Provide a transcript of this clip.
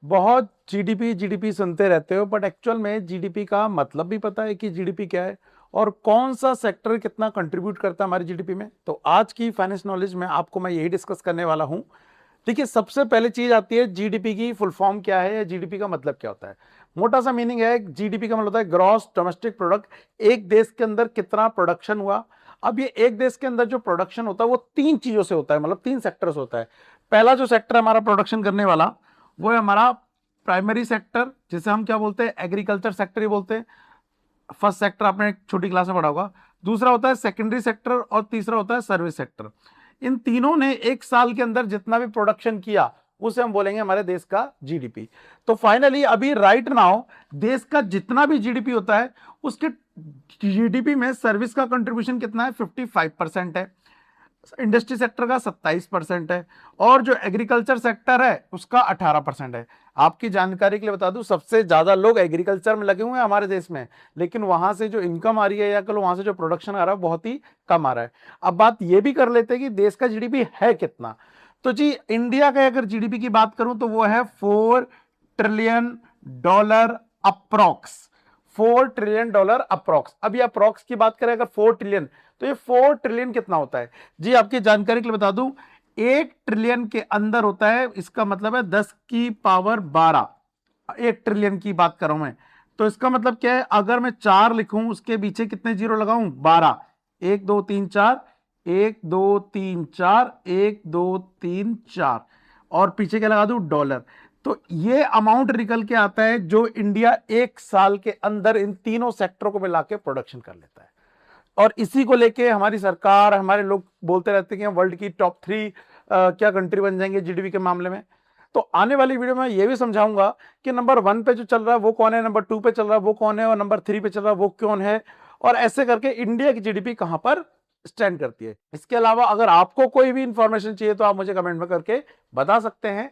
बहुत GDP GDP सुनते रहते हो, बट एक्चुअल में जीडीपी का मतलब भी पता है कि जीडीपी क्या है और कौन सा सेक्टर कितना कंट्रीब्यूट करता है हमारी जीडीपी में? तो आज की फाइनेंस नॉलेज में आपको मैं यही डिस्कस करने वाला हूं। देखिए, सबसे पहले चीज आती है जीडीपी की फुल फॉर्म क्या है या जीडीपी का मतलब क्या होता है। मोटा सा मीनिंग है, जीडीपी का मतलब होता है ग्रॉस डोमेस्टिक प्रोडक्ट। एक देश के अंदर कितना प्रोडक्शन हुआ। अब ये एक देश के अंदर जो प्रोडक्शन होता है वो तीन चीजों से होता है, मतलब तीन सेक्टर से होता है। पहला जो सेक्टर हमारा प्रोडक्शन करने वाला, वो है हमारा प्राइमरी सेक्टर, जिसे हम क्या बोलते हैं, एग्रीकल्चर सेक्टर ही बोलते हैं। फर्स्ट सेक्टर आपने छोटी क्लास में पढ़ा होगा। दूसरा होता है सेकेंडरी सेक्टर और तीसरा होता है सर्विस सेक्टर। इन तीनों ने एक साल के अंदर जितना भी प्रोडक्शन किया उसे हम बोलेंगे हमारे देश का जीडीपी। तो फाइनली अभी राइट नाउ देश का जितना भी जीडीपी होता है उसके जीडीपी में सर्विस का कंट्रीब्यूशन कितना है, 55% है। इंडस्ट्री सेक्टर का 27% है और जो एग्रीकल्चर सेक्टर है उसका 18% है। आपकी जानकारी के लिए बता दूं, सबसे ज्यादा लोग एग्रीकल्चर में लगे हुए हैं हमारे देश में, लेकिन वहां से जो इनकम आ रही है या कल वहां से जो प्रोडक्शन आ रहा है बहुत ही कम आ रहा है। अब बात ये भी कर लेते हैं कि देश का जीडीपी है कितना। तो जी, इंडिया का अगर जीडीपी की बात करूं तो वो है $4 ट्रिलियन अप्रोक्स। $4 trillion approx. अब ये अप्रोक्स की बात करें अगर 4 ट्रिलियन, तो ये 4 ट्रिलियन कितना होता है? जी आपकी जानकारी के लिए बता दूं, 1 ट्रिलियन के अंदर होता है, इसका मतलब है 10 की पावर 12। 1 ट्रिलियन की बात कर रहा हूं मैं। तो इसका मतलब क्या है, अगर मैं 4 लिखूं उसके पीछे कितने जीरो लगाऊं, 12। 1 2 3 4, 1 2 3 4, 1 2 3 4, और पीछे क्या लगा दूं, डॉलर। तो ये अमाउंट निकल के आता है जो इंडिया एक साल के अंदर इन तीनों सेक्टरों को मिला के प्रोडक्शन कर लेता है। और इसी को लेके हमारी सरकार, हमारे लोग बोलते रहते हैं कि हम वर्ल्ड की टॉप 3 क्या कंट्री बन जाएंगे जीडीपी के मामले में। तो आने वाली वीडियो में ये भी समझाऊंगा कि नंबर 1 पे जो चल रहा है वो कौन है, नंबर 2 पे चल रहा है वो कौन है, और नंबर 3 पे चल रहा है वो कौन है, और ऐसे करके इंडिया की जीडीपी कहां पर स्टैंड करती है। इसके अलावा अगर आपको कोई भी इंफॉर्मेशन चाहिए तो आप मुझे कमेंट में करके बता सकते हैं।